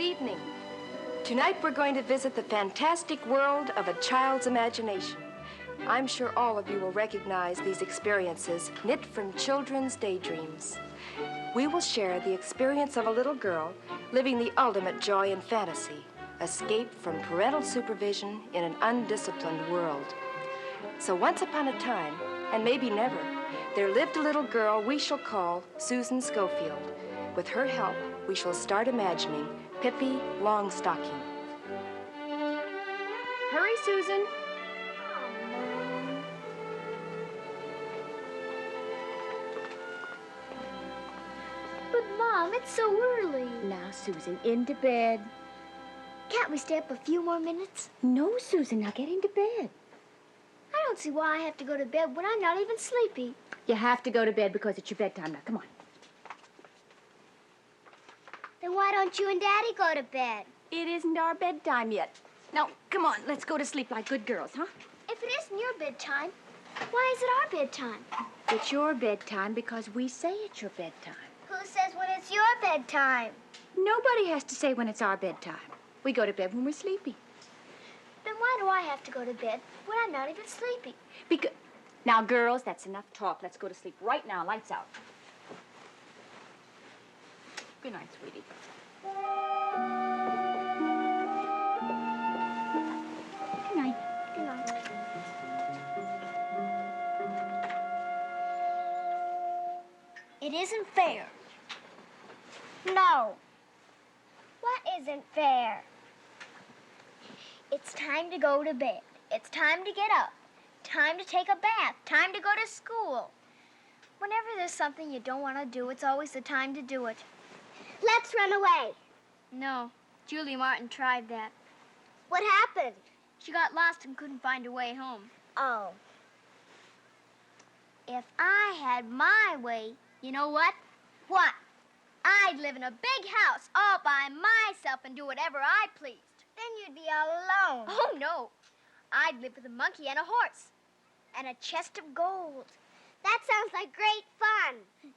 evening. Tonight we're going to visit the fantastic world of a child's imagination. I'm sure all of you will recognize these experiences knit from children's daydreams. We will share the experience of a little girl living the ultimate joy and fantasy, escape from parental supervision in an undisciplined world. So once upon a time, and maybe never, there lived a little girl we shall call Susan Schofield. With her help, we shall start imagining Pippi Longstocking. Hurry, Susan. But, Mom, it's so early. Now, Susan, into bed. Can't we stay up a few more minutes? No, Susan, now get into bed. I don't see why I have to go to bed when I'm not even sleepy. You have to go to bed because it's your bedtime now. Come on. Then why don't you and Daddy go to bed? It isn't our bedtime yet. Now, come on, let's go to sleep like good girls, huh? If it isn't your bedtime, why is it our bedtime? It's your bedtime because we say it's your bedtime. Who says when it's your bedtime? Nobody has to say when it's our bedtime. We go to bed when we're sleepy. Then why do I have to go to bed when I'm not even sleepy? Because... Now, girls, that's enough talk. Let's go to sleep right now. Lights out. Good night, sweetie. Good night. Good night. It isn't fair. No. What isn't fair? It's time to go to bed. It's time to get up. Time to take a bath. Time to go to school. Whenever there's something you don't want to do, it's always the time to do it. Let's run away. No, Julie Martin tried that. What happened? She got lost and couldn't find her way home. Oh. If I had my way, you know what? What? I'd live in a big house all by myself and do whatever I pleased. Then you'd be all alone. Oh, no. I'd live with a monkey and a horse and a chest of gold. That sounds like great fun.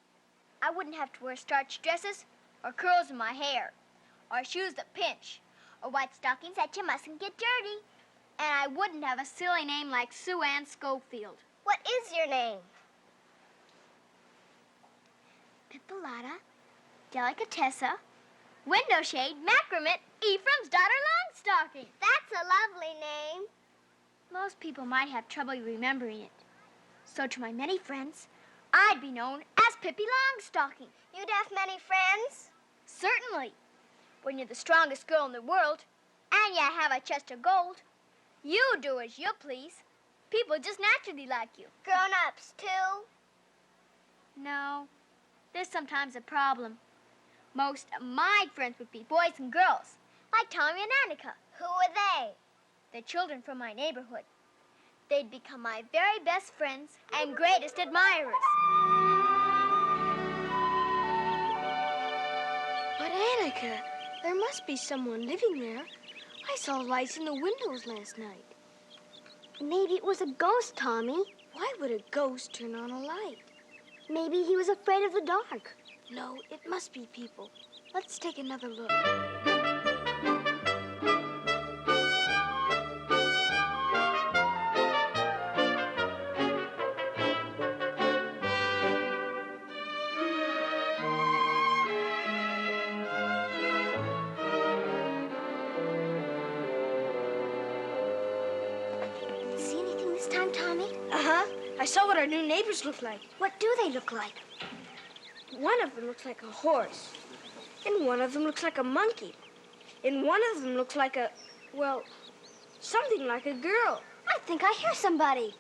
I wouldn't have to wear starched dresses or curls in my hair or shoes that pinch or white stockings that you mustn't get dirty. And I wouldn't have a silly name like Sue Ann Schofield. What is your name? Pipolata, Delicatessa, Window Shade, Macrament, Ephraim's daughter Longstocking. That's a lovely name. Most people might have trouble remembering it. So to my many friends, I'd be known as Pippi Longstocking. You'd have many friends? Certainly. When you're the strongest girl in the world, and you have a chest of gold, you do as you please. People just naturally like you. Grown-ups, too? No. There's sometimes a problem. Most of my friends would be boys and girls, like Tommy and Annika. Who are they? They're children from my neighborhood. They'd become my very best friends and greatest admirers. But Annika, there must be someone living there. I saw lights in the windows last night. Maybe it was a ghost, Tommy. Why would a ghost turn on a light? Maybe he was afraid of the dark. No, it must be people. Let's take another look. See anything this time, Tommy? Uh-huh. I saw what our new neighbors look like. What do they look like? One of them looks like a horse. And one of them looks like a monkey. And one of them looks like a, well, something like a girl. I think I hear somebody.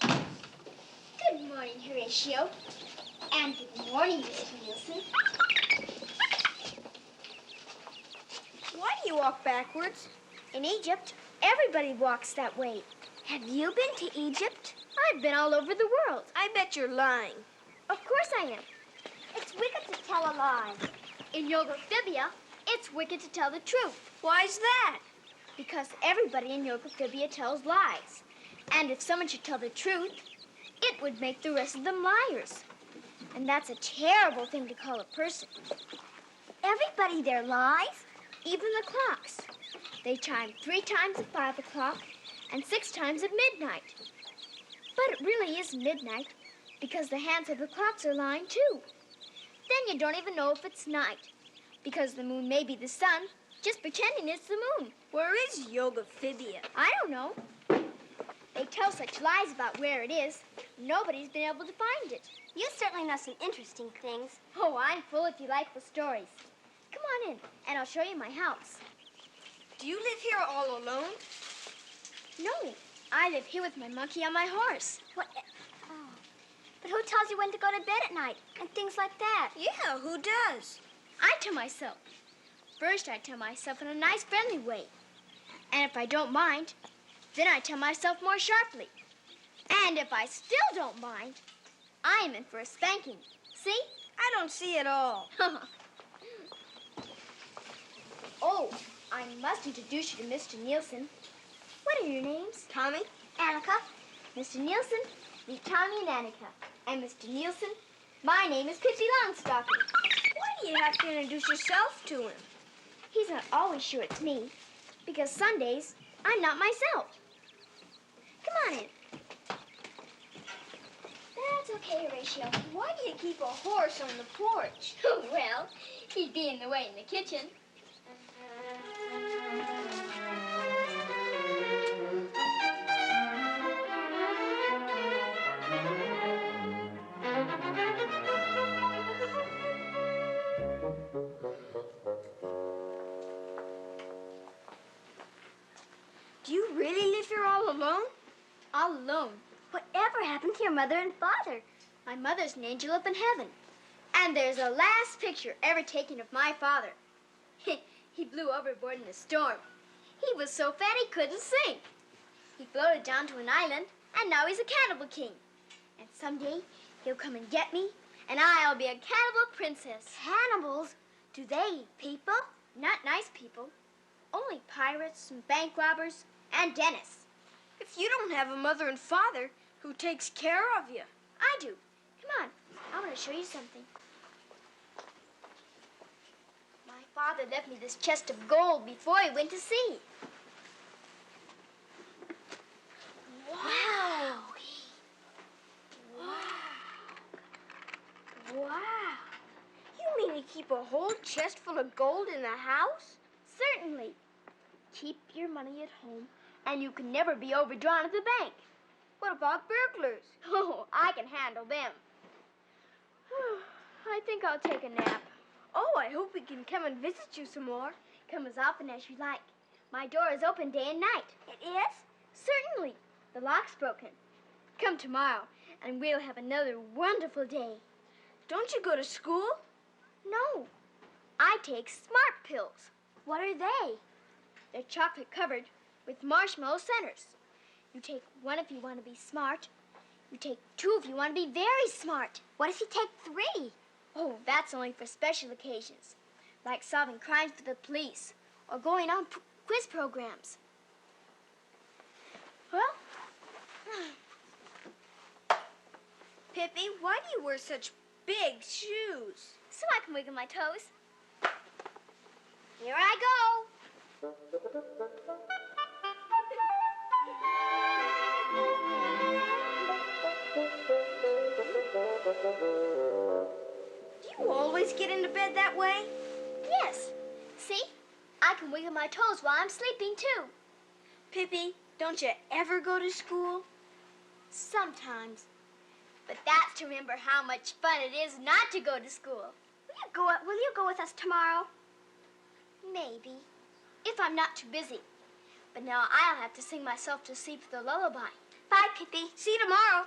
Good morning, Horatio. And good morning, Mr. Nielsen. Why do you walk backwards? In Egypt, everybody walks that way. Have you been to Egypt? I've been all over the world. I bet you're lying. Of course I am. It's wicked to tell a lie. In Yogophobia, it's wicked to tell the truth. Why's that? Because everybody in Yogophobia tells lies. And if someone should tell the truth, it would make the rest of them liars. And that's a terrible thing to call a person. Everybody there lies, even the clocks. They chime 3 times at 5 o'clock and 6 times at midnight. But it really is midnight because the hands of the clocks are lying too. Then you don't even know if it's night because the moon may be the sun, just pretending it's the moon. Where is Yogaphobia? I don't know. They tell such lies about where it is, nobody's been able to find it. You certainly know some interesting things. Oh, I'm full of delightful stories. Come on in, and I'll show you my house. Do you live here all alone? No, I live here with my monkey on my horse. What? Oh. But who tells you when to go to bed at night and things like that? Yeah, who does? I tell myself. First, I tell myself in a nice, friendly way. And if I don't mind, then I tell myself more sharply. And if I still don't mind, I am in for a spanking. See? I don't see it all. Oh, I must introduce you to Mr. Nielsen. What are your names? Tommy? Annika. Mr. Nielsen, meet Tommy and Annika. And Mr. Nielsen, my name is Pippi Longstocking. Why do you have to introduce yourself to him? He's not always sure it's me, because some days I'm not myself. Come on in. That's okay, Horatio. Why do you keep a horse on the porch? Well, he'd be in the way in the kitchen. Do you really live here all alone? All alone. Whatever happened to your mother and father? My mother's an angel up in heaven. And there's the last picture ever taken of my father. He blew overboard in a storm. He was so fat he couldn't sink. He floated down to an island, and now he's a cannibal king. And someday he'll come and get me, and I'll be a cannibal princess. Cannibals? Do they eat people? Not nice people. Only pirates and bank robbers and dentists. If you don't have a mother and father, who takes care of you? I do. Come on. I want to show you something. My father left me this chest of gold before he went to sea. Wow. Wow. You mean you keep a whole chest full of gold in the house? Certainly. Keep your money at home, and you can never be overdrawn at the bank. What about burglars? Oh, I can handle them. I think I'll take a nap. Oh, I hope we can come and visit you some more. Come as often as you like. My door is open day and night. It is? Certainly. The lock's broken. Come tomorrow, and we'll have another wonderful day. Don't you go to school? No. I take smart pills. What are they? They're chocolate covered with marshmallow centers. You take one if you want to be smart. You take 2 if you want to be very smart. What if you take 3? Oh, that's only for special occasions, like solving crimes for the police or going on quiz programs. Well, Pippi, why do you wear such big shoes? so I can wiggle my toes. Here I go. Do you always get into bed that way? Yes. See? I can wiggle my toes while I'm sleeping, too. Pippi, don't you ever go to school? Sometimes. But that's to remember how much fun it is not to go to school. Will you go with us tomorrow? Maybe. If I'm not too busy. But now I'll have to sing myself to sleep with a lullaby. Bye, Pippi. See you tomorrow.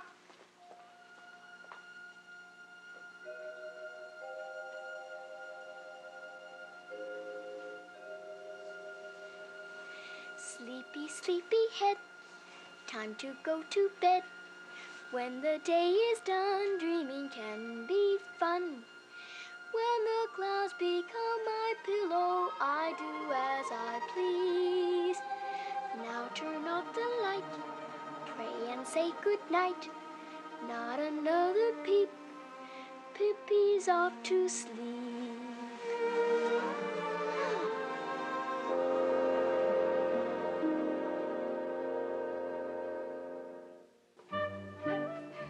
Sleepy, sleepy head, time to go to bed. When the day is done, dreaming can be fun. When the clouds become my pillow, I do as I please. Now turn off the light, pray and say good night. Not another peep, Pippi's off to sleep.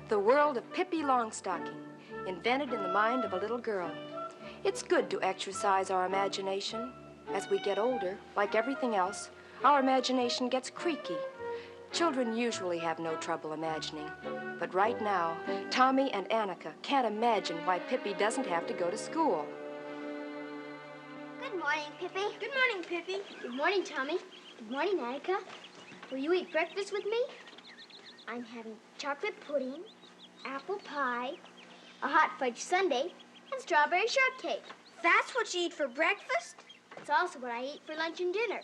The world of Pippi Longstocking, invented in the mind of a little girl. It's good to exercise our imagination. As we get older, like everything else, our imagination gets creaky. Children usually have no trouble imagining. But right now, Tommy and Annika can't imagine why Pippi doesn't have to go to school. Good morning, Pippi. Good morning, Pippi. Good morning, Tommy. Good morning, Annika. Will you eat breakfast with me? I'm having chocolate pudding, apple pie, a hot fudge sundae, and strawberry shortcake. That's what you eat for breakfast? It's also what I eat for lunch and dinner.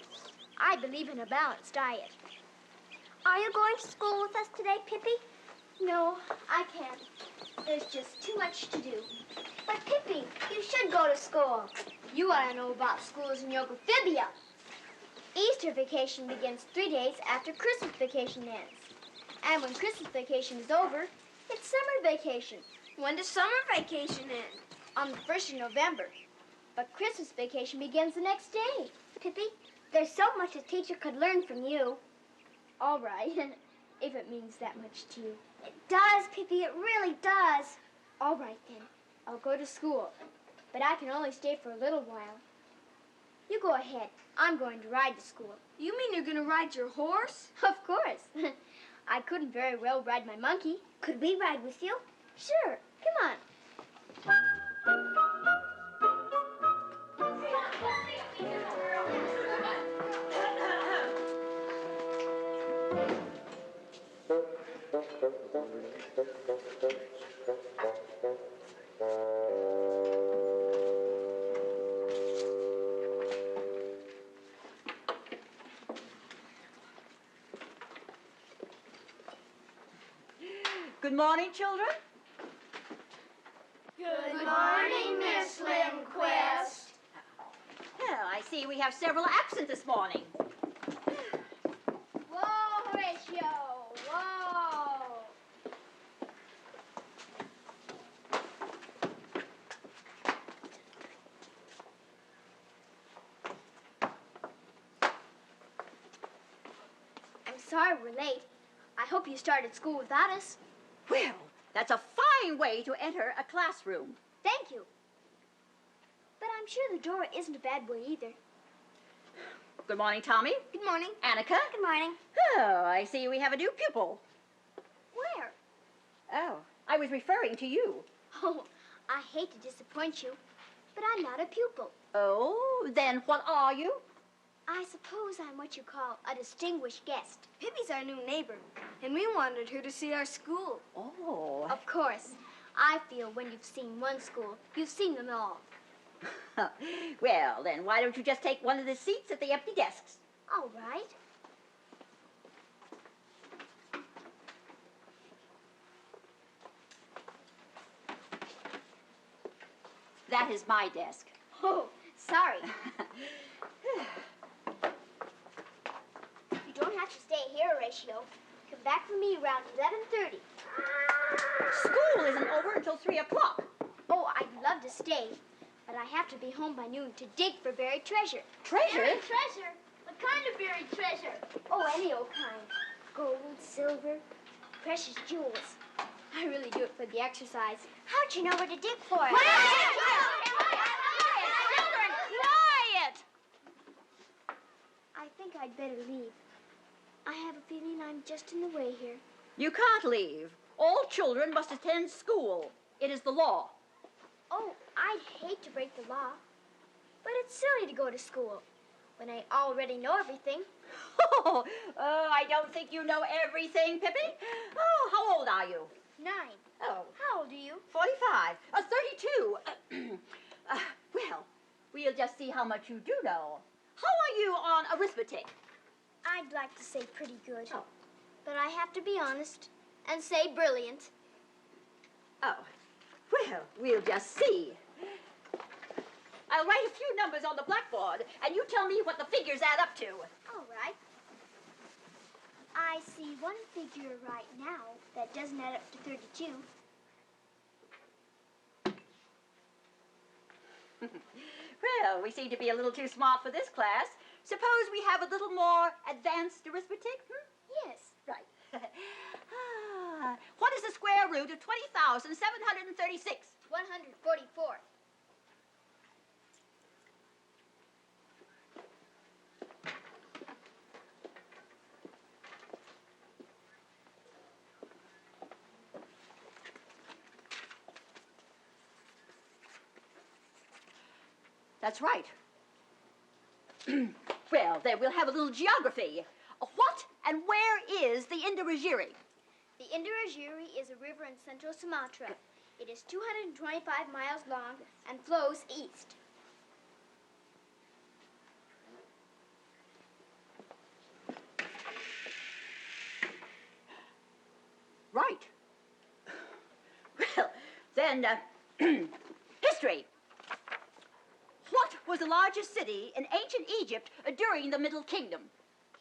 I believe in a balanced diet. Are you going to school with us today, Pippi? No, I can't. There's just too much to do. But, Pippi, you should go to school. You ought to know about schools in Yogophobia. Easter vacation begins 3 days after Christmas vacation ends. And when Christmas vacation is over, it's summer vacation. When does summer vacation end? On the 1st of November. But Christmas vacation begins the next day. Pippi, there's so much a teacher could learn from you. All right, if it means that much to you. It does, Pippi, it really does. All right, then. I'll go to school. But I can only stay for a little while. You go ahead. I'm going to ride to school. You mean you're going to ride your horse? Of course. I couldn't very well ride my monkey. Could we ride with you? Sure. Come on. Good morning, children. Good morning, Miss Lindquist. Well, I see we have several absent this morning. Whoa, Horatio. Whoa. I'm sorry we're late. I hope you started school without us. Well, that's a fine way to enter a classroom. Thank you. But I'm sure the door isn't a bad way either. Good morning, Tommy. Good morning. Annika. Good morning. Oh, I see we have a new pupil. Where? Oh, I was referring to you. Oh, I hate to disappoint you, but I'm not a pupil. Oh, then what are you? I suppose I'm what you call a distinguished guest. Pippi's our new neighbor, and we wanted her to see our school. Oh. Of course. I feel when you've seen one school, you've seen them all. Well, then why don't you just take one of the seats at the empty desks? All right. That is my desk. Oh, sorry. You don't have to stay here, Horatio. Come back for me around 11:30. School isn't over until 3 o'clock. Oh, I'd love to stay, but I have to be home by noon to dig for buried treasure. Treasure? Treasure? What kind of buried treasure? Oh, any old kind. Gold, silver, precious jewels. I really do it for the exercise. How'd you know where to dig for it? Children, quiet! I think I'd better leave. I have a feeling I'm just in the way here. You can't leave. All children must attend school. It is the law. Oh, I'd hate to break the law, but it's silly to go to school when I already know everything. Oh, I don't think you know everything, Pippi. Oh, how old are you? 9. Oh, How old are you? 45. 32. Well, we'll just see how much you do know. How are you on arithmetic? I'd like to say pretty good, Oh. but I have to be honest and say brilliant. Oh, well, we'll just see. I'll write a few numbers on the blackboard, and you tell me what the figures add up to. All right. I see one figure right now that doesn't add up to 32. Well, we seem to be a little too smart for this class. Suppose we have a little more advanced arithmetic? Yes. Right. What is the square root of 20,736? 144. That's right. Well, then we'll have a little geography. What and where is the Indonesia? The Indonesia is a river in central Sumatra. It is 225 miles long and flows east. Right. Well, then, history. What was the largest city in ancient Egypt during the Middle Kingdom?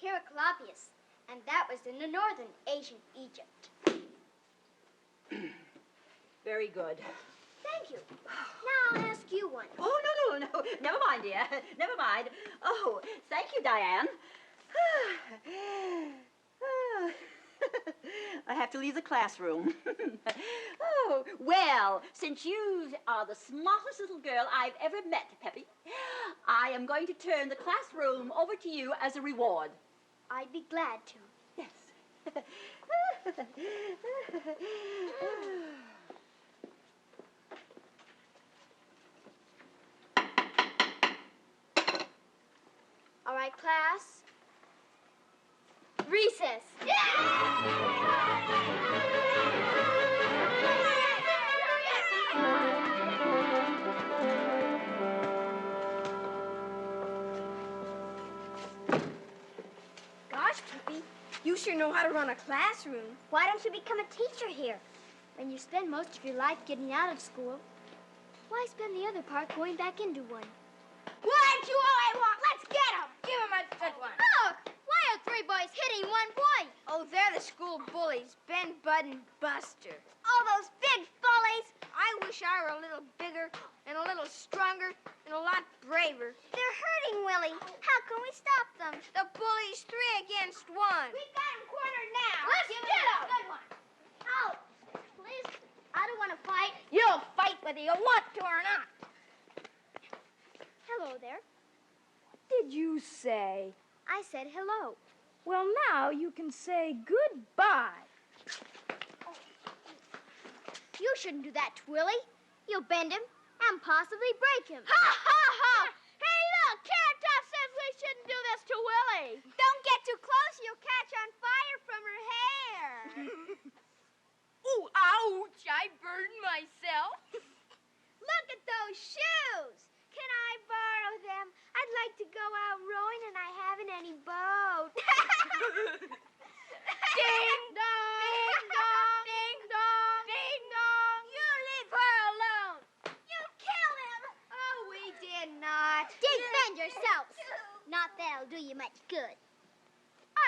Heraclius, and that was in the northern ancient Egypt. Very good. Thank you. Now I'll ask you one. Oh, no. Never mind, dear. Never mind. Oh, thank you, Diane. I have to leave the classroom. Oh, well, since you are the smartest little girl I've ever met, Peppy, I am going to turn the classroom over to you as a reward. I'd be glad to. Yes. All right, class. Recess. Gosh, Pippi, you sure know how to run a classroom. Why don't you become a teacher here? When you spend most of your life getting out of school, why spend the other part going back into one? Well, ain't you all I want? Let's get him. Give him a good one. Look! Why are three boys hitting one boy? Oh, they're the school bullies, Ben, Bud, and Buster. All those big bullies! I wish I were a little bigger and a little stronger and a lot braver. They're hurting Willie. How can we stop them? The bullies 3 against 1. We've got him cornered now. Let's Give get him him. a good one. Out! Please, I don't want to fight. You'll fight whether you want to or not. Hello there. Did you say? I said hello. Well, now you can say goodbye. You shouldn't do that to Willie. You'll bend him and possibly break him. Ha, ha, ha! Hey, look, Carrot Top says we shouldn't do this to Willie. Don't get too close. You'll catch on fire from her hair. Ooh, ouch, I burned myself. Look at those shoes. Can I borrow them? I'd like to go out rowing and I haven't any boat. Ding dong, ding dong, ding dong, ding dong. You leave her alone. You killed him. Oh, we did not. Defend yourselves. Not that'll do you much good.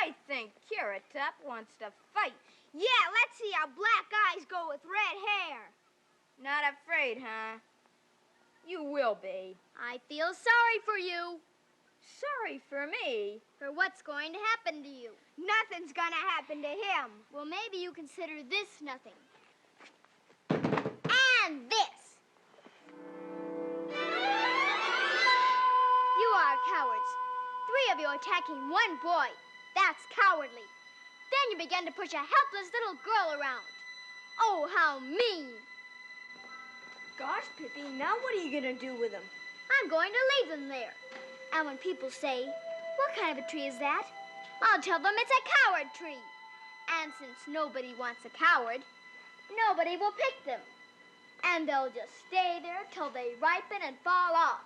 I think Carrot Top wants to fight. Yeah, let's see how black eyes go with red hair. Not afraid, huh? You will be. I feel sorry for you. Sorry for me. For what's going to happen to you. Nothing's gonna happen to him. Well, maybe you consider this nothing. And this. You are cowards. 3 of you attacking one boy. That's cowardly. Then you began to push a helpless little girl around. Oh, how mean. Gosh, Pippi, now what are you gonna do with him? I'm going to leave them there. And when people say, what kind of a tree is that? I'll tell them it's a coward tree. And since nobody wants a coward, nobody will pick them. And they'll just stay there till they ripen and fall off.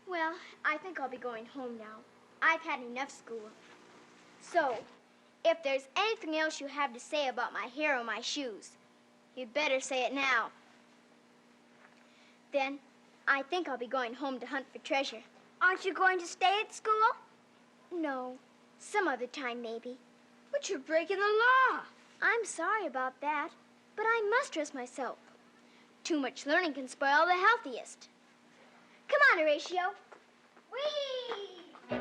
Well, I think I'll be going home now. I've had enough school. So, if there's anything else you have to say about my hair or my shoes, you'd better say it now. Then, I think I'll be going home to hunt for treasure. Aren't you going to stay at school? No, some other time maybe. But you're breaking the law. I'm sorry about that, but I must dress myself. Too much learning can spoil the healthiest. on, Horatio. Whee!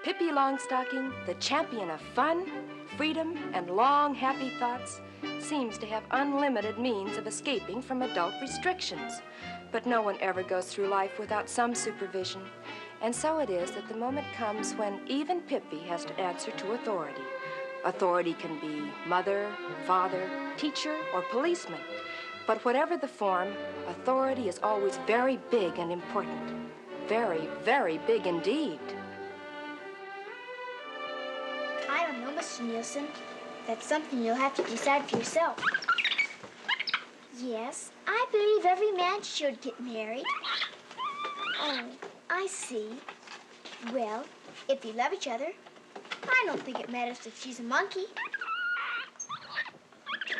Pippi Longstocking, the champion of fun, freedom, and long, happy thoughts, seems to have unlimited means of escaping from adult restrictions. But no one ever goes through life without some supervision. And so it is that the moment comes when even Pippi has to answer to authority. Authority can be mother, father, teacher, or policeman. But whatever the form, authority is always very big and important. Very, very big indeed. I don't know, Mr. Nielsen. That's something you'll have to decide for yourself. Yes, I believe every man should get married. Oh, I see. Well, if you love each other, I don't think it matters if she's a monkey.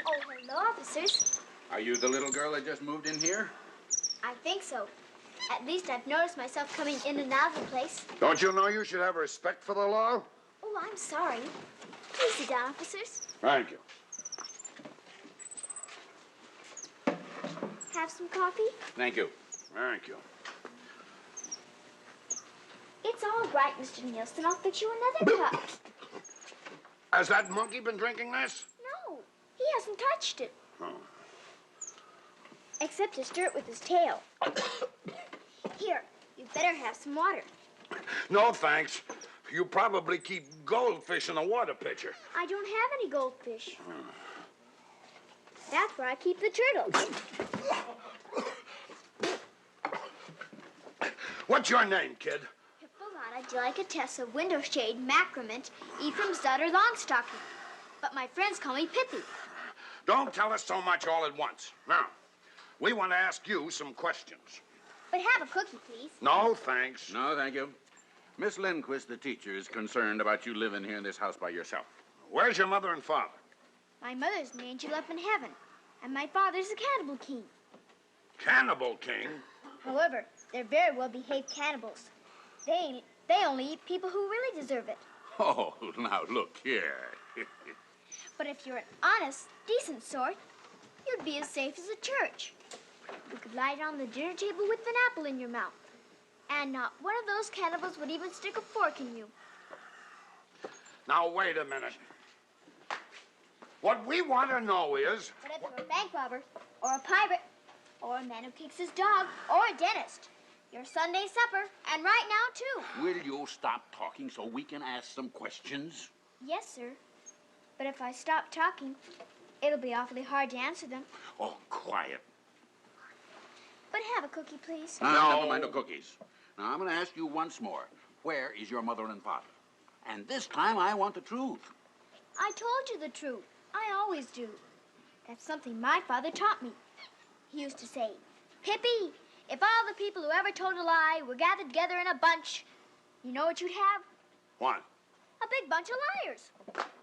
Oh, hello, officers. Are you the little girl that just moved in here? I think so. At least I've noticed myself coming in and out of the place. Don't you know you should have respect for the law? Oh, I'm sorry. Please sit down, officers. Thank you. Have some coffee? Thank you. Thank you. It's all right, Mr. Nielsen. I'll fix you another cup. Has that monkey been drinking this? No, he hasn't touched it. Oh. Except to stir it with his tail. Here, you better have some water. No, thanks. You probably keep goldfish in a water pitcher. I don't have any goldfish. That's where I keep the turtles. What's your name, kid? Hippolyta, Delicatessa, Window Shade, Macrament, Ephraim's daughter, Longstocking. But my friends call me Pippi. Don't tell us so much all at once. Now, we want to ask you some questions. But have a cookie, please. No, thanks. No, thank you. Miss Lindquist, the teacher, is concerned about you living here in this house by yourself. Where's your mother and father? My mother's an angel up in heaven, and my father's a cannibal king. Cannibal King? However, they're very well-behaved cannibals. They only eat people who really deserve it. Oh, now look here. But if you're an honest, decent sort, you'd be as safe as a church. You could lie down on the dinner table with an apple in your mouth, and not one of those cannibals would even stick a fork in you. Now, wait a minute. What we want to know is... But if you're a bank robber, or a pirate, or a man who kicks his dog, or a dentist, your Sunday supper, and right now, too. Will you stop talking so we can ask some questions? Yes, sir. But if I stop talking, it'll be awfully hard to answer them. Oh, quiet. But have a cookie, please. No. Never mind the cookies. Now, I'm going to ask you once more. Where is your mother and father? And this time, I want the truth. I told you the truth. I always do. That's something my father taught me. He used to say, Pippi, if all the people who ever told a lie were gathered together in a bunch, you know what you'd have? What? A big bunch of liars.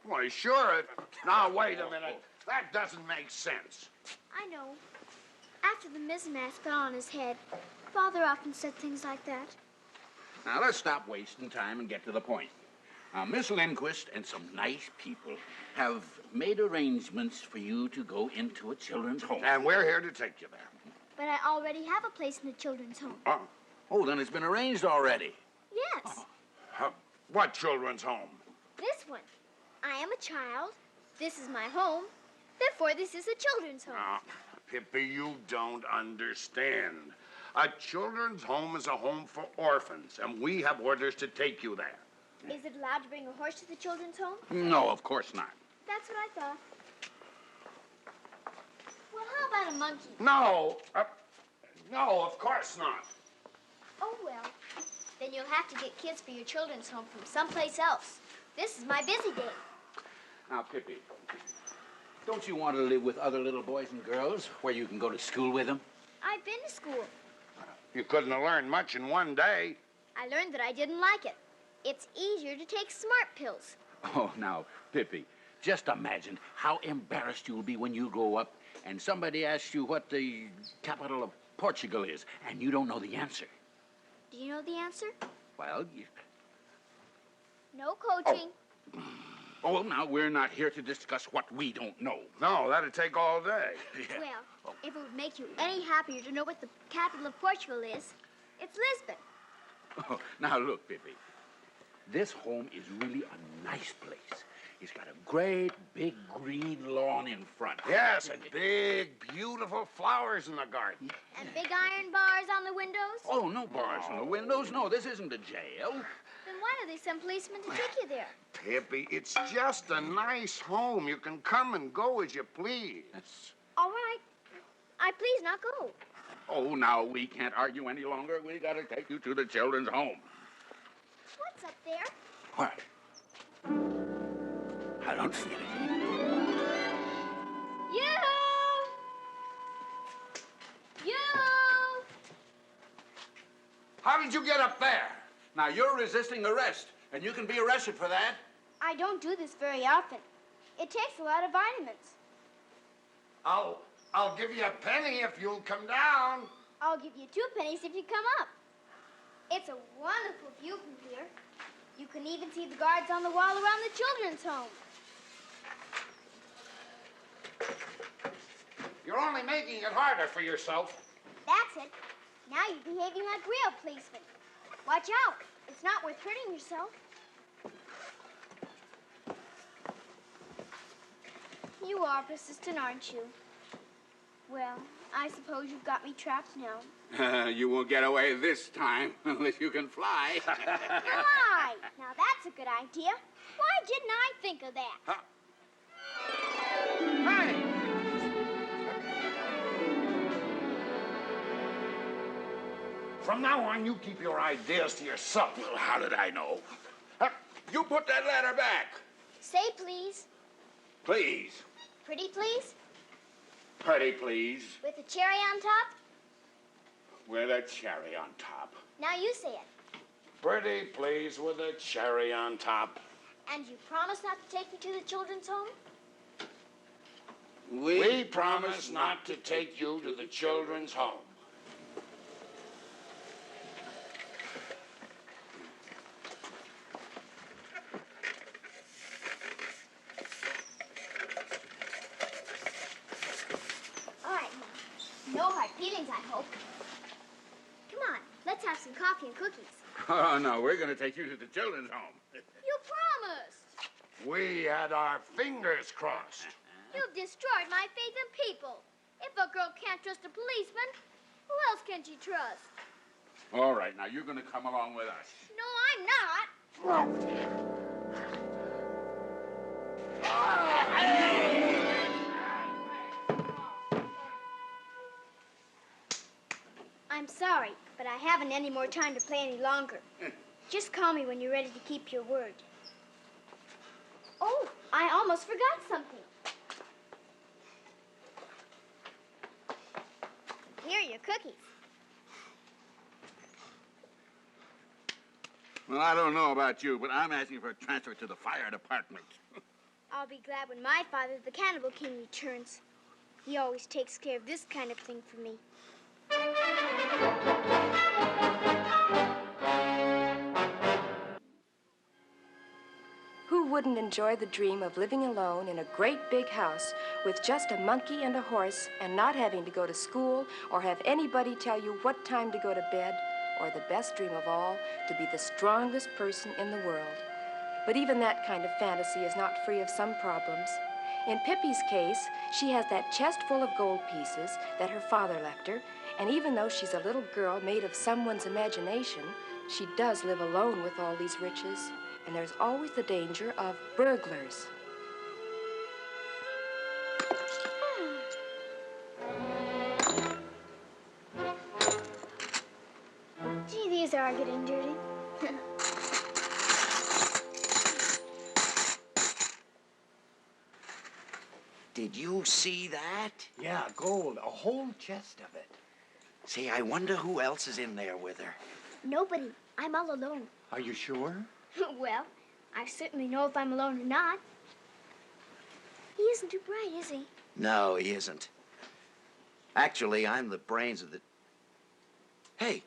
Why, sure. Now, wait a minute. That doesn't make sense. I know. After the mizmask fell on his head, Father often said things like that. Now, let's stop wasting time and get to the point. Now, Miss Lindquist and some nice people have made arrangements for you to go into a children's home. And we're here to take you there. But I already have a place in the children's home. Oh, then it's been arranged already. Yes, What children's home? this one. I am a child. This is my home. Therefore, this is a children's home. Pippi, you don't understand. A children's home is a home for orphans, and we have orders to take you there. Is it allowed to bring a horse to the children's home? No, of course not. That's what I thought. Well, how about a monkey? No, of course not. Oh, well. Then you'll have to get kids for your children's home from someplace else. This is my busy day. Now, Pippi, don't you want to live with other little boys and girls where you can go to school with them? I've been to school. You couldn't have learned much in one day. I learned that I didn't like it. It's easier to take smart pills. Oh, now, Pippi, just imagine how embarrassed you'll be when you grow up and somebody asks you what the capital of Portugal is, and you don't know the answer. Do you know the answer? Well, No coaching. Oh, now, we're not here to discuss what we don't know. No, that'd take all day. Yeah. Well, if it would make you any happier to know what the capital of Portugal is, it's Lisbon. Oh, now, look, Pippi. This home is really a nice place. It's got a great big green lawn in front. Yes, and big, beautiful flowers in the garden. And big iron bars on the windows? Oh, no bars on the windows. No, this isn't a jail. Then why do they send policemen to take you there? Pippi, it's just a nice home. You can come and go as you please. All right. I please not go. Oh, now, we can't argue any longer. We gotta take you to the children's home. What's up there? What? I don't see anything. Yoo-hoo! Yoo-hoo! How did you get up there? Now, you're resisting arrest, and you can be arrested for that. I don't do this very often. It takes a lot of vitamins. I'll give you a penny if you'll come down. I'll give you 2 pennies if you come up. It's a wonderful view from here. You can even see the guards on the wall around the children's home. You're only making it harder for yourself. That's it. Now you're behaving like real policemen. Watch out. It's not worth hurting yourself. You are persistent, aren't you? Well, I suppose you've got me trapped now. You won't get away this time unless you can fly. Fly! Now that's a good idea. Why didn't I think of that? Hey! From now on, you keep your ideas to yourself. Well, how did I know? You put that ladder back. Say please. Please. Pretty please? Pretty, please. With a cherry on top? With a cherry on top. Now you say it. Pretty please with a cherry on top. And you promise not to take me to the children's home? We promise not to take you to the children's home. All right, now. No hard feelings, I hope. Come on, let's have some coffee and cookies. Oh, no, we're going to take you to the children's home. You promised. We had our fingers crossed. You've destroyed my faith in people. If a girl can't trust a policeman, who else can she trust? All right, now you're going to come along with us. No, I'm not. I'm sorry, but I haven't any more time to play any longer. Just call me when you're ready to keep your word. Oh, I almost forgot something. Here are your cookies. Well, I don't know about you, but I'm asking for a transfer to the fire department. I'll be glad when my father, the Cannibal King, returns. He always takes care of this kind of thing for me. Who wouldn't enjoy the dream of living alone in a great big house with just a monkey and a horse and not having to go to school or have anybody tell you what time to go to bed, or the best dream of all, to be the strongest person in the world? But even that kind of fantasy is not free of some problems. In Pippi's case, she has that chest full of gold pieces that her father left her, and even though she's a little girl made of someone's imagination, she does live alone with all these riches, and there's always the danger of burglars. Gee, these are getting dirty. Did you see that? Yeah, gold, a whole chest of it. Say, I wonder who else is in there with her. Nobody. I'm all alone. Are you sure? Well, I certainly know if I'm alone or not. He isn't too bright, is he? No, he isn't. Actually, I'm the brains of the... Hey,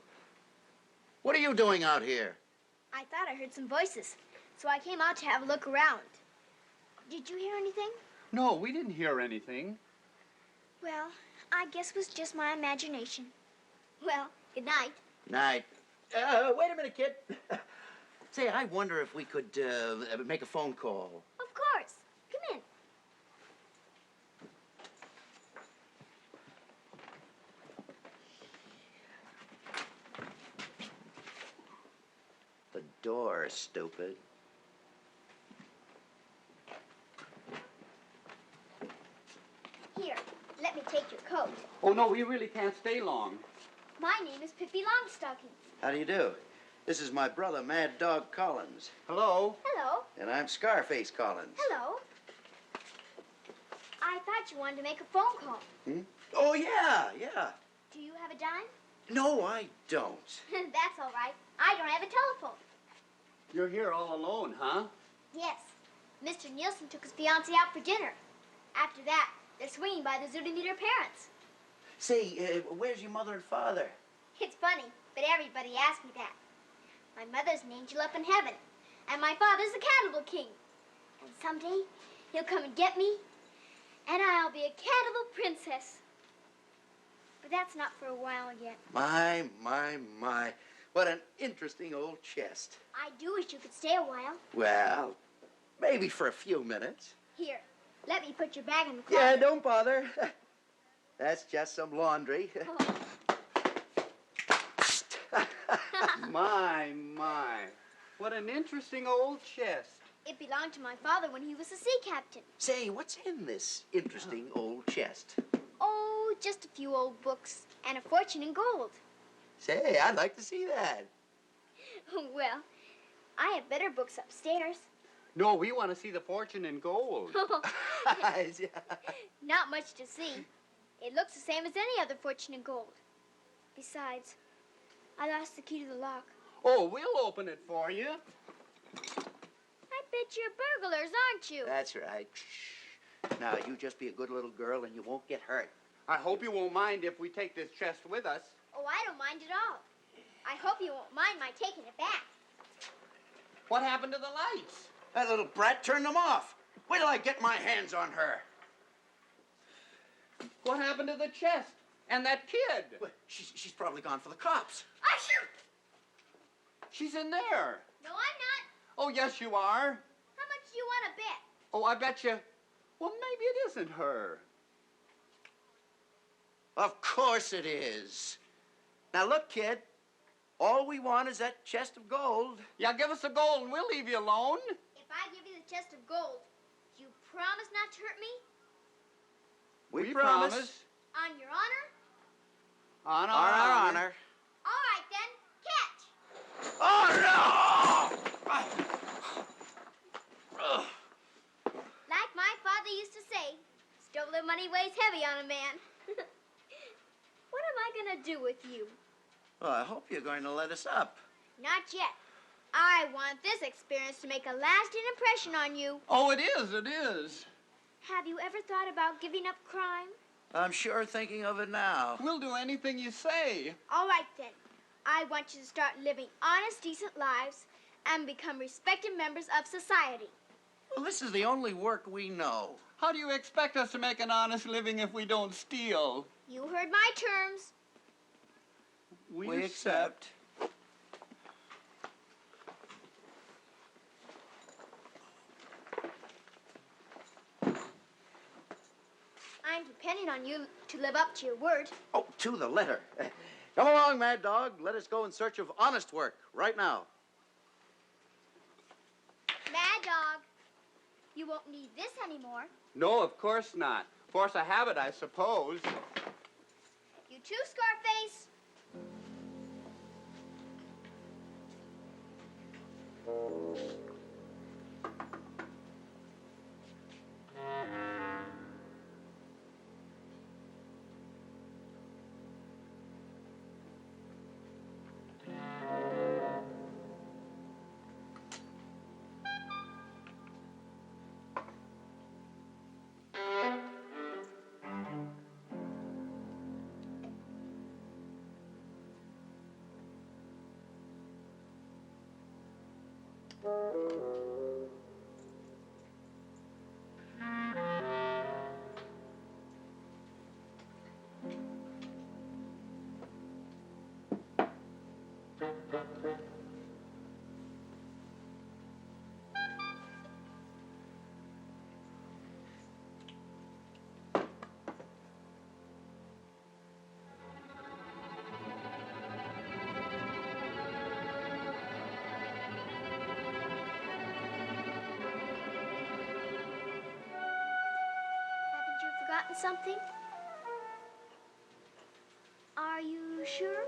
what are you doing out here? I thought I heard some voices, so I came out to have a look around. Did you hear anything? No, we didn't hear anything. Well, I guess it was just my imagination. Well, good night. Night. Wait a minute, kid. Say, I wonder if we could make a phone call. Of course. Come in. The door, stupid. Here, let me take your coat. Oh, no, we really can't stay long. My name is Pippi Longstocking. How do you do? This is my brother, Mad Dog Collins. Hello? Hello. And I'm Scarface Collins. Hello. I thought you wanted to make a phone call. Hmm? Oh, yeah. Do you have a dime? No, I don't. That's all right. I don't have a telephone. You're here all alone, huh? Yes. Mr. Nielsen took his fiancée out for dinner. After that, they're swinging by the zoo to meet her parents. Say, where's your mother and father? It's funny, but everybody asks me that. My mother's an angel up in heaven, and my father's the cannibal king. And someday, he'll come and get me, and I'll be a cannibal princess. But that's not for a while yet. My. What an interesting old chest. I do wish you could stay a while. Well, maybe for a few minutes. Here, let me put your bag in the Yeah, closet. don't bother. That's just some laundry. Oh. My. What an interesting old chest. It belonged to my father when he was a sea captain. Say, what's in this interesting old chest? Oh, just a few old books and a fortune in gold. Say, I'd like to see that. Well, I have better books upstairs. No, we want to see the fortune in gold. Not much to see. It looks the same as any other fortune in gold. Besides, I lost the key to the lock. Oh, we'll open it for you. I bet you're burglars, aren't you? That's right. Shh. Now, you just be a good little girl and you won't get hurt. I hope you won't mind if we take this chest with us. Oh, I don't mind at all. I hope you won't mind my taking it back. What happened to the lights? That little brat turned them off. Wait till I get my hands on her. What happened to the chest? And that kid? Well, she's probably gone for the cops. I shoot! She's in there. No, I'm not. Oh, yes, you are. How much do you want to bet? Oh, I bet you. Well, maybe it isn't her. Of course it is. Now, look, kid. All we want is that chest of gold. Yeah, give us the gold and we'll leave you alone. If I give you the chest of gold, you promise not to hurt me? We promise. On your honor? On On our honor. All right, then. Catch! Oh, no! Like my father used to say, stolen money weighs heavy on a man. What am I going to do with you? Well, I hope you're going to let us up. Not yet. I want this experience to make a lasting impression on you. Oh, it is. Have you ever thought about giving up crime? I'm sure thinking of it now. We'll do anything you say. All right, then. I want you to start living honest, decent lives and become respected members of society. Well, this is the only work we know. How do you expect us to make an honest living if we don't steal? You heard my terms. We accept. I'm depending on you to live up to your word. Oh, to the letter. Come along, Mad Dog. Let us go in search of honest work right now. Mad Dog, you won't need this anymore. No, of course not. Force a habit, I suppose. You too, Scarface. Haven't you forgotten something? Are you sure?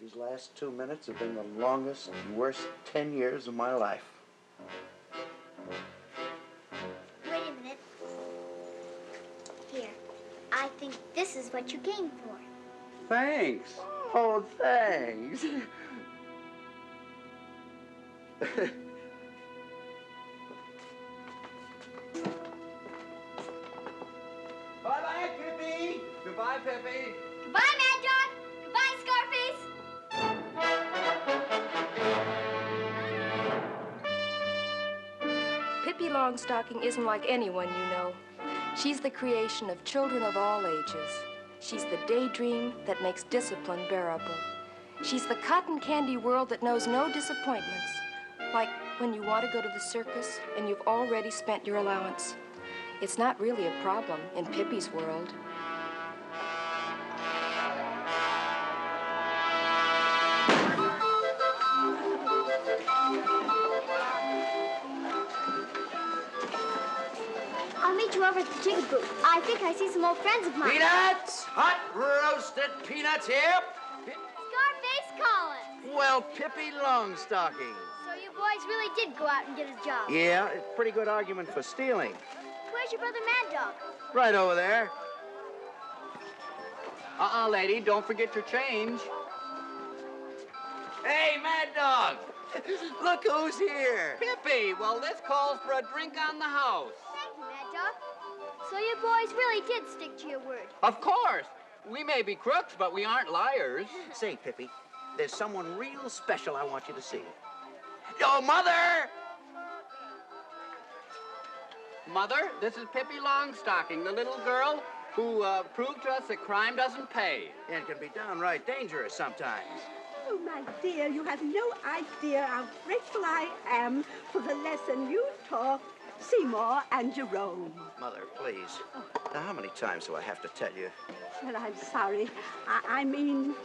These last 2 minutes have been the longest and worst 10 years of my life. Wait a minute. Here, I think this is what you came for. Thanks. Oh, thanks. Bye-bye, Pippi. Goodbye, Pippi. Goodbye, Mad Dog. Goodbye, Scarface. Pippi Longstocking isn't like anyone you know. She's the creation of children of all ages. She's the daydream that makes discipline bearable. She's the cotton candy world that knows no disappointments. Like when you want to go to the circus and you've already spent your allowance. It's not really a problem in Pippi's world. I'll meet you over at the Jig booth. I think I see some old friends of mine. Peanuts! Hot roasted peanuts here. Scarface Collins. Well, Pippi Longstocking. So you boys really did go out and get a job. Yeah, it's a pretty good argument for stealing. Where's your brother Mad Dog? Right over there. Lady, don't forget your change. Hey, Mad Dog! Look who's here. Pippi, well, this calls for a drink on the house. Thank you, Mad Dog. So you boys really did stick to your word. Of course. We may be crooks, but we aren't liars. Say, Pippi, there's someone real special I want you to see. Yo, Mother! Mother, this is Pippi Longstocking, the little girl who proved to us that crime doesn't pay. It can be downright dangerous sometimes. Oh, my dear, you have no idea how grateful I am for the lesson you taught Seymour and Jerome. Mother, please. Now, how many times do I have to tell you? Well, I'm sorry. I mean,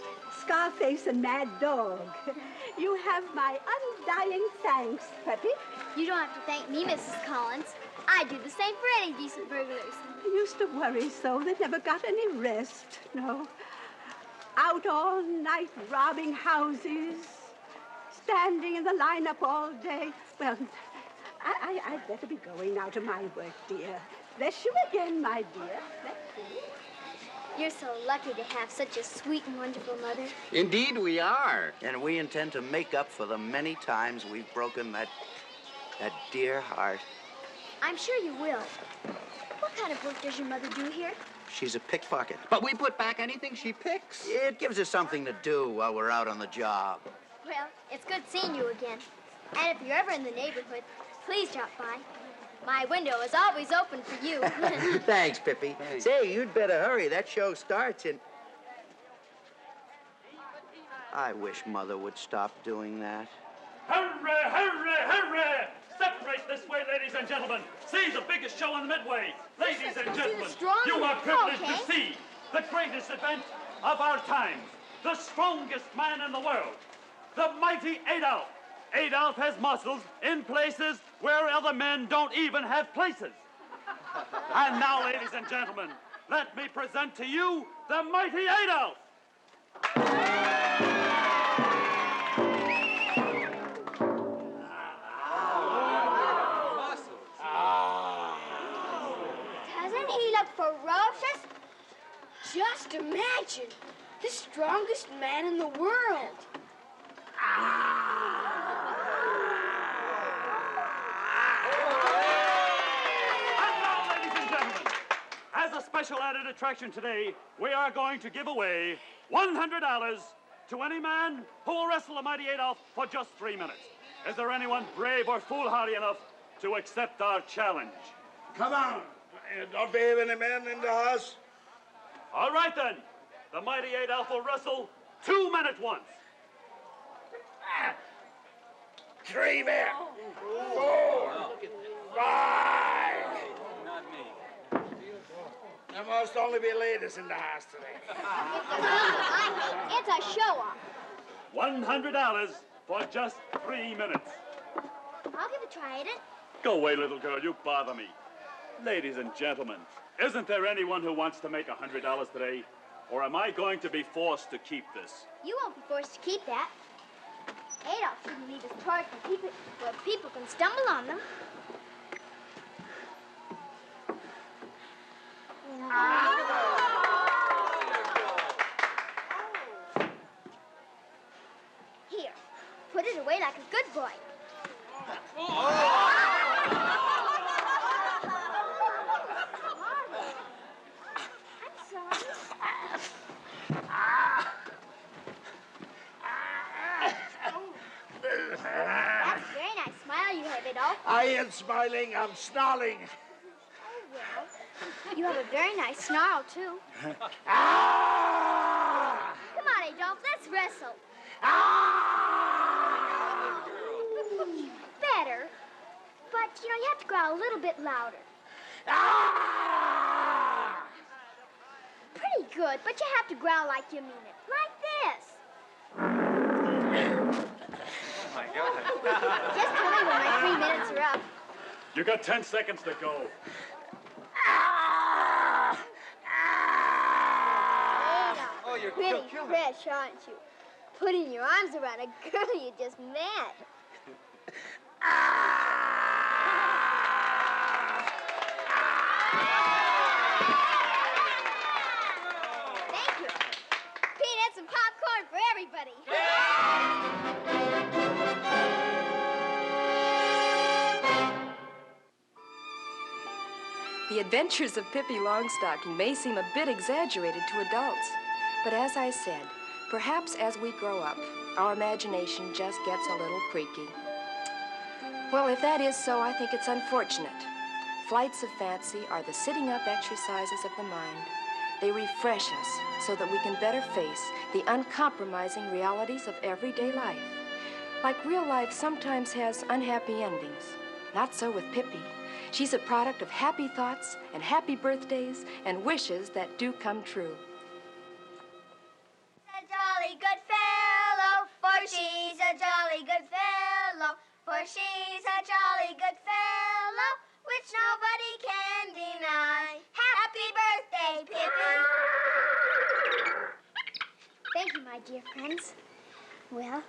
Scarface and Mad Dog. You have my undying thanks, Pippi. You don't have to thank me, Mrs. Collins. I do the same for any decent burglars. I used to worry so they never got any rest. No. Out all night robbing houses, standing in the lineup all day. Well, I'd better be going now to my work, dear. Bless you again, my dear. Bless you. You're so lucky to have such a sweet and wonderful mother. Indeed we are. And we intend to make up for the many times we've broken that dear heart. I'm sure you will. What kind of work does your mother do here? She's a pickpocket. But we put back anything she picks. It gives us something to do while we're out on the job. Well, it's good seeing you again. And if you're ever in the neighborhood, please drop by. My window is always open for you. Thanks, Pippi. Thanks. Say, you'd better hurry. That show starts in... I wish Mother would stop doing that. Hurry, hurry, hurry! Separate this way, ladies and gentlemen. See the biggest show on the Midway. Ladies and gentlemen, you are privileged to see the greatest event of our times. The strongest man in the world. The mighty Adolf. Adolf has muscles in places where other men don't even have places. And now, ladies and gentlemen, let me present to you the mighty Adolf. Doesn't he look ferocious? Just imagine, the strongest man in the world. special added attraction today, we are going to give away $100 to any man who will wrestle a mighty Adolf for just 3 minutes. Is there anyone brave or foolhardy enough to accept our challenge? Come on. Don't we have any men in the house? All right, then. The mighty Adolf will wrestle 2 men at once. 3 men. 4. 5. There must only be ladies in the house today. It's a show-off. $100 for just 3 minutes. I'll give a try at it. Go away, little girl. You bother me. Ladies and gentlemen, isn't there anyone who wants to make $100 today? Or am I going to be forced to keep this? You won't be forced to keep that. Adolf shouldn't leave his toys where people can stumble on them. Here, put it away like a good boy. I'm sorry. That's a very nice smile you have, Adolf. I ain't smiling, I'm snarling. Oh, well. You have a very nice snarl, too. Ah! Come on, Adolf, let's wrestle. Ah! Better. But, you have to growl a little bit louder. Ah! Pretty good, but you have to growl like you mean it. Like this. Oh, my God. Just tell me when my 3 minutes are up. You got 10 seconds to go. Oh, you're pretty fresh, aren't you? Putting your arms around a girl you just met. Thank you. Peanuts and popcorn for everybody. The adventures of Pippi Longstocking may seem a bit exaggerated to adults, but as I said, perhaps as we grow up, our imagination just gets a little creaky. Well, if that is so, I think it's unfortunate. Flights of fancy are the sitting-up exercises of the mind. They refresh us so that we can better face the uncompromising realities of everyday life. Like real life sometimes has unhappy endings. Not so with Pippi. She's a product of happy thoughts and happy birthdays and wishes that do come true. A jolly good fellow, for she's a jolly good fellow, for she's a jolly good fellow, which nobody can deny. Happy birthday, Pippi! Thank you, my dear friends. Well,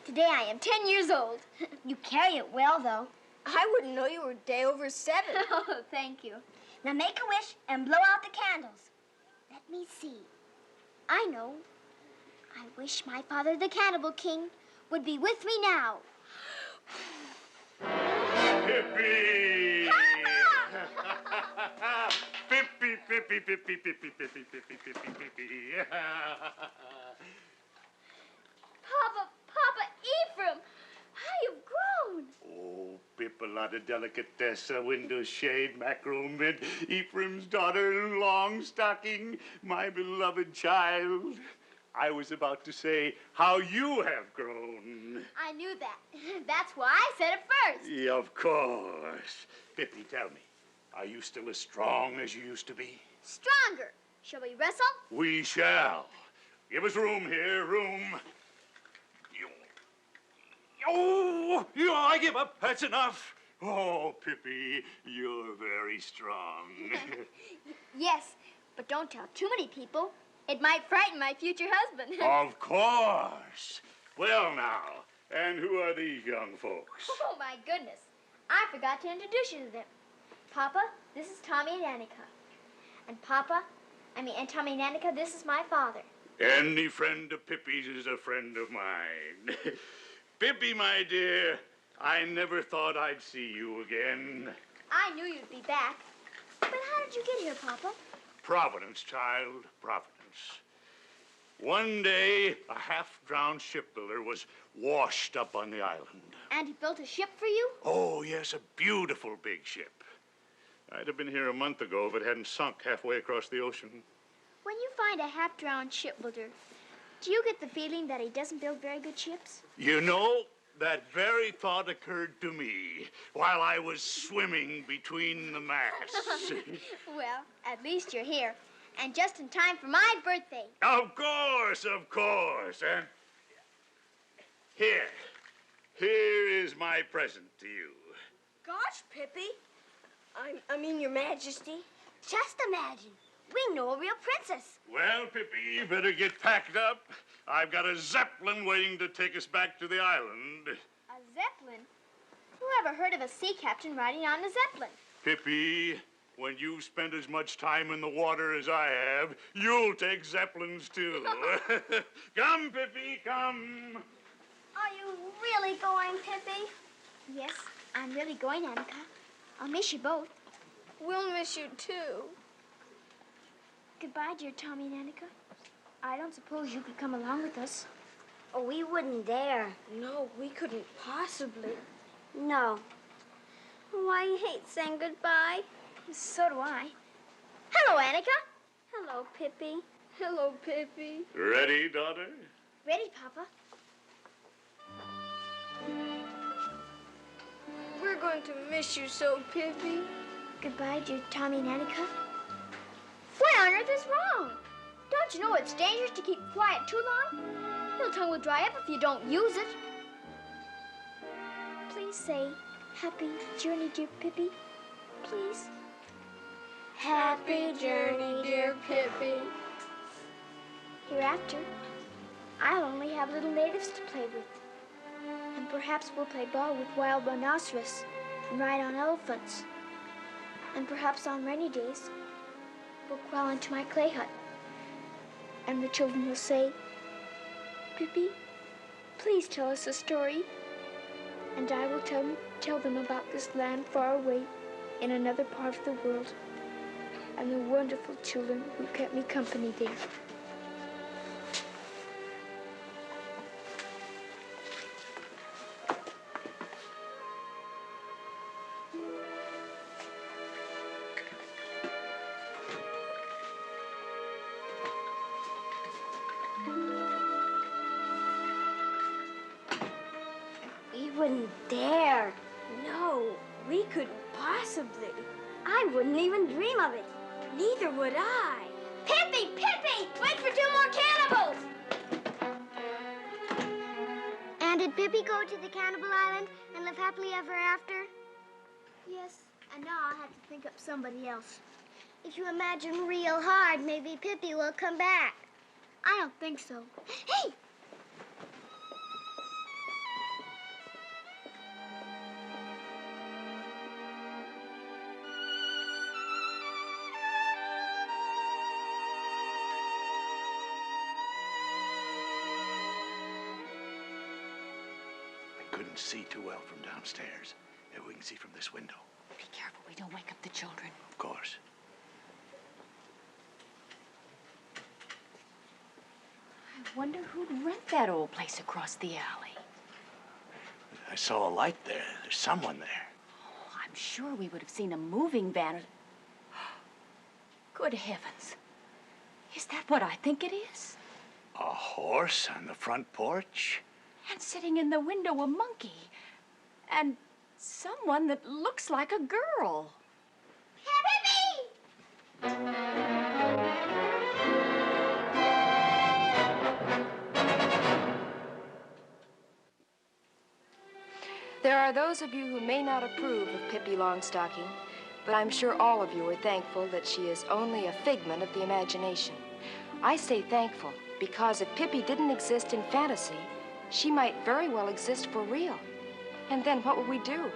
today I am 10 years old. You carry it well, though. I wouldn't know you were a day over 7. Oh, thank you. Now make a wish and blow out the candles. Let me see. I know. I wish my father, the Cannibal King, would be with me now. Pippi! Pippi, Pippi, Pippi, Pippi, Pippi, Pippi, Pippi, Pippi. Papa, Ephraim, how you've grown. Oh, Pippi, delicatessa, window shade, mackerel mint, Ephraim's daughter, Longstocking, my beloved child. I was about to say how you have grown. I knew that. That's why I said it first. Yeah, of course. Pippi, tell me, are you still as strong as you used to be? Stronger. Shall we wrestle? We shall. Give us room here, room. Oh, I give up. That's enough. Oh, Pippi, you're very strong. Yes, but don't tell too many people. It might frighten my future husband. Of course. Well, now, and who are these young folks? Oh, my goodness. I forgot to introduce you to them. Papa, this is Tommy and Annika. And and Tommy and Annika, this is my father. Any friend of Pippi's is a friend of mine. Pippi, my dear, I never thought I'd see you again. I knew you'd be back. But how did you get here, Papa? Providence, child, Providence. One day, a half-drowned shipbuilder was washed up on the island. And he built a ship for you? Oh, yes, a beautiful big ship. I'd have been here a month ago if it hadn't sunk halfway across the ocean. When you find a half-drowned shipbuilder, do you get the feeling that he doesn't build very good ships? You know, that very thought occurred to me while I was swimming between the masts. Well, at least you're here. And just in time for my birthday. Of course, of course. And here is my present to you. Gosh, Pippi. I mean, Your Majesty. Just imagine. We know a real princess. Well, Pippi, you better get packed up. I've got a Zeppelin waiting to take us back to the island. A Zeppelin? Who ever heard of a sea captain riding on a Zeppelin? Pippi, when you've spent as much time in the water as I have, you'll take Zeppelins, too. Come, Pippi, come. Are you really going, Pippi? Yes, I'm really going, Annika. I'll miss you both. We'll miss you, too. Goodbye, dear Tommy and Annika. I don't suppose you could come along with us. Oh, we wouldn't dare. No, we couldn't possibly. No. Oh, I hate saying goodbye. So do I. Hello, Annika. Hello, Pippi. Hello, Pippi. Ready, daughter? Ready, Papa. We're going to miss you so, Pippi. Goodbye, dear Tommy and Annika. What on earth is wrong? Don't you know it's dangerous to keep quiet too long? Your tongue will dry up if you don't use it. Please say, happy journey, dear Pippi. Please. Happy journey, dear Pippi. Hereafter, I'll only have little natives to play with. And perhaps we'll play ball with wild rhinoceros and ride on elephants. And perhaps on rainy days, we'll crawl into my clay hut. And the children will say, Pippi, please tell us a story. And I will tell them about this land far away in another part of the world. And the wonderful children who kept me company there. We wouldn't dare. No, we couldn't possibly. I wouldn't even dream of it. Neither would I. Pippi! Pippi! Wait for 2 more cannibals! And did Pippi go to the cannibal island and live happily ever after? Yes, and now I'll have to think up somebody else. If you imagine real hard, maybe Pippi will come back. I don't think so. Hey! Couldn't see too well from downstairs. Maybe we can see from this window. Be careful we don't wake up the children. Of course. I wonder who'd rent that old place across the alley. I saw a light there. There's someone there. Oh, I'm sure we would have seen a moving van. Good heavens. Is that what I think it is? A horse on the front porch? And sitting in the window, a monkey. And someone that looks like a girl. Pippi! There are those of you who may not approve of Pippi Longstocking, but I'm sure all of you are thankful that she is only a figment of the imagination. I say thankful because if Pippi didn't exist in fantasy, she might very well exist for real. And then what would we do?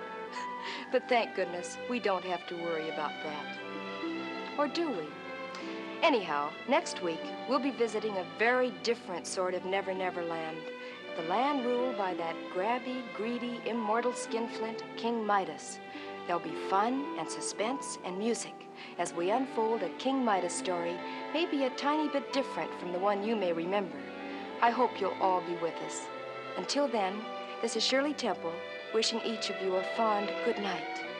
But thank goodness, we don't have to worry about that. Or do we? Anyhow, next week, we'll be visiting a very different sort of Never Never Land. The land ruled by that grabby, greedy, immortal skinflint, King Midas. There'll be fun and suspense and music as we unfold a King Midas story, maybe a tiny bit different from the one you may remember. I hope you'll all be with us. Until then, this is Shirley Temple, wishing each of you a fond good night.